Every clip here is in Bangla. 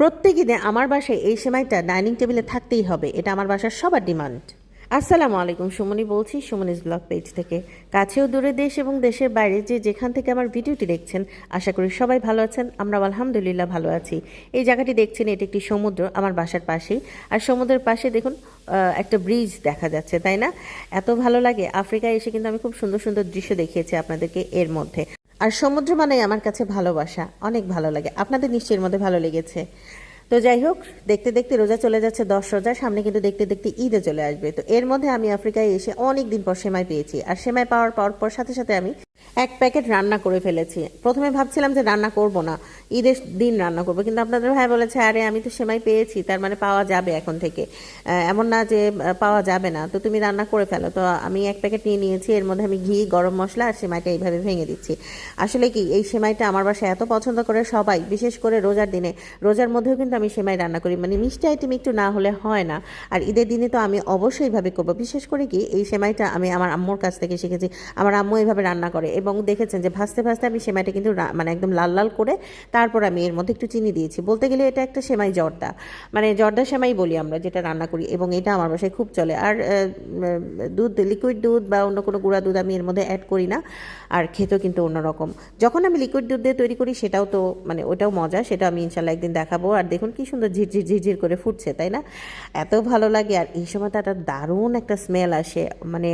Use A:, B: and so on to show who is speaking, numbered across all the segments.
A: প্রত্যেক দিনে আমার বাসায় এই সেমাইটা ডাইনিং টেবিলে থাকতেই হবে, এটা আমার বাসার সবার ডিমান্ড। আসসালামু আলাইকুম, সুমনি বলছি সুমনিস ব্লগ পেজ থেকে। কাছেও দূরে, দেশ এবং দেশের বাইরে যে যেখান থেকে আমার ভিডিওটি দেখছেন, আশা করি সবাই ভালো আছেন। আমরা আলহামদুলিল্লাহ ভালো আছি। এই জায়গাটি দেখছেন, এটি একটি সমুদ্র আমার বাসার পাশেই। আর সমুদ্রের পাশে দেখুন একটা ব্রিজ দেখা যাচ্ছে, তাই না? এত ভালো লাগে। আফ্রিকায় এসে কিন্তু আমি খুব সুন্দর সুন্দর দৃশ্য দেখিয়েছি আপনাদেরকে এর মধ্যে। আর সমুদ্র মানে আমার কাছে ভালোবাসা, অনেক ভালো লাগে। আপনাদের নিশ্চয়ই এর মধ্যে ভালো লেগেছে। তো যাই হোক, দেখতে দেখতে রোজা চলে যাচ্ছে, 10 রোজা সামনে, কিন্তু দেখতে দেখতে ঈদে চলে আসবে। তো এর মধ্যে আমি আফ্রিকায় এসে অনেক দিন পর সেমাই পেয়েছি। আর সেমাই পাওয়ার পর সাথে সাথে আমি এক প্যাকেট রান্না করে ফেলেছি। প্রথমে ভাবছিলাম যে রান্না করব না, ঈদের দিন রান্না করব, কিন্তু আপনাদের ভাই বলেছে আরে আমি তো সেমাই পেয়েছি, তার মানে পাওয়া যাবে এখন থেকে, এমন না যে পাওয়া যাবে না, তো তুমি রান্না করে ফেলো। তো আমি এক প্যাকেট নিয়ে নিয়েছি। এর মধ্যে আমি ঘি, গরম মশলা আর সেমাইটা এইভাবে ভেঙে দিচ্ছি। আসলে কি, এই সেমাইটা আমার বাসায় এত পছন্দ করে সবাই, বিশেষ করে রোজার দিনে। রোজার মধ্যেও কিন্তু আমি সেমাই রান্না করি, মানে মিষ্টি আইটেম একটু না হলে হয় না। আর ঈদের দিনে তো আমি অবশ্যই এইভাবে করবো। বিশেষ করে কি, এই সেমাইটা আমি আমার আম্মুর কাছ থেকে শিখেছি। আমার আম্মু এইভাবে রান্না করে, এবং দেখেছেন যে ভাজতে ভাজতে আমি সেমাইটা কিন্তু মানে একদম লাল লাল করে তারপর আমি এর মধ্যে একটু চিনি দিয়েছি। বলতে গেলে এটা একটা সেমাই জর্দা, মানে জর্দা সেমাই বলি আমরা যেটা রান্না করি, এবং এটা আমার বাসায় খুব চলে। আর দুধ, লিকুইড দুধ বা অন্য কোনো গুঁড়া দুধ আমি এর মধ্যে অ্যাড করি না। আর খেতেও কিন্তু অন্যরকম। যখন আমি লিকুইড দুধ দিয়ে তৈরি করি সেটাও তো মানে ওটাও মজা, সেটা আমি ইনশাল্লাহ একদিন দেখাবো। আর দেখুন কি সুন্দর ঝিরঝির ঝিরঝির করে ফুটছে, তাই না? এত ভালো লাগে। আর এই সময়টা একটা দারুণ একটা স্মেল আসে, মানে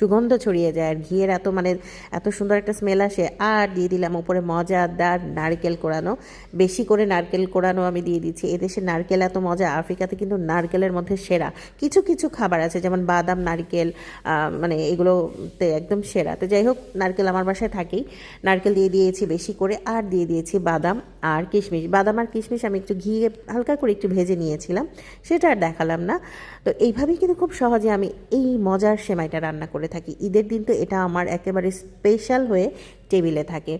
A: সুগন্ধ ছড়িয়ে যায়, আর ঘিয়ের এত মানে এত সুন্দর একটা স্মেল আসে। আর দিয়ে দিলাম উপরে মজাদার নারকেল কোড়ানো, বেশি করে নারকেল কোড়ানো আমি দিয়ে দিচ্ছি। এদেশে নারকেল এত মজা, আফ্রিকাতে কিন্তু নারকেলের মধ্যে সেরা। কিছু কিছু খাবার আছে যেমন বাদাম, নারকেল, মানে এগুলোতে একদম সেরা। তো যাই হোক, নারকেল আমার বাসায় থাকেই, নারকেল দিয়ে দিয়েছি বেশি করে। আর দিয়ে দিয়েছি বাদাম আর কিশমিশ। বাদাম আর কিশমিশ আমি একটু ঘিয়ে হালকা করে একটু ভেজে নিয়েছিলাম, সেটা আর দেখালাম না। তো এইভাবেই কিন্তু খুব সহজে আমি এই মজার সেমাইটা রান্না করে থাকি। ঈদের দিন তো এটা আমার একেবারে স্পেশাল হয়ে টেবিলে থাকে,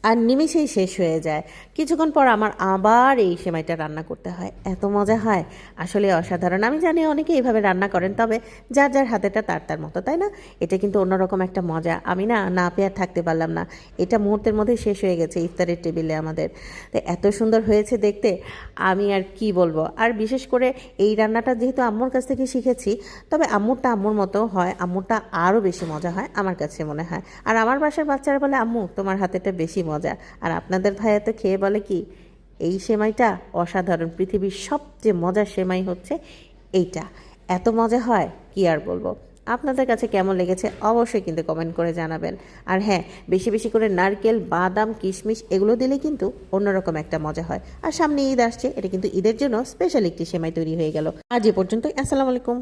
A: আর নিমেষেই শেষ হয়ে যায়। কিছুক্ষণ পর আমার আবার এই সেমাইটা রান্না করতে হয়, এত মজা হয়, আসলে অসাধারণ। আমি জানি অনেকে এইভাবে রান্না করেন, তবে যার যার হাতেটা তার তার মতো, তাই না? এটা কিন্তু অন্যরকম একটা মজা। আমি না পেয়ে আর থাকতে পারলাম না, এটা মুহূর্তের মধ্যে শেষ হয়ে গেছে ইফতারের টেবিলে আমাদের। তো এত সুন্দর হয়েছে দেখতে, আমি আর কি বলবো। আর বিশেষ করে এই রান্নাটা যেহেতু আম্মুর কাছ থেকে শিখেছি, তবে আম্মুরটা আম্মুর মতো হয়, আম্মুরটা আরও বেশি মজা হয় আমার কাছে মনে হয়। আর আমার বাসার বাচ্চারা বলে আম্মু তোমার হাতেটা বেশি মজা। আর আপনাদের ভাইয়া তো খেয়ে বলে কি, এই সেমাইটা অসাধারণ, পৃথিবীর সবচেয়ে মজার সেমাই হচ্ছে এইটা। এত মজা হয় কি আর বলবো। আপনাদের কাছে কেমন লেগেছে অবশ্যই কিন্তু কমেন্ট করে জানাবেন। আর হ্যাঁ, বেশি বেশি করে নারকেল, বাদাম, কিশমিশ এগুলো দিলে কিন্তু অন্যরকম একটা মজা হয়। আর সামনে ঈদ আসছে, এটা কিন্তু ঈদের জন্য স্পেশাল একটি সেমাই তৈরি হয়ে গেল। আজ এ পর্যন্তই। আসসালামু আলাইকুম।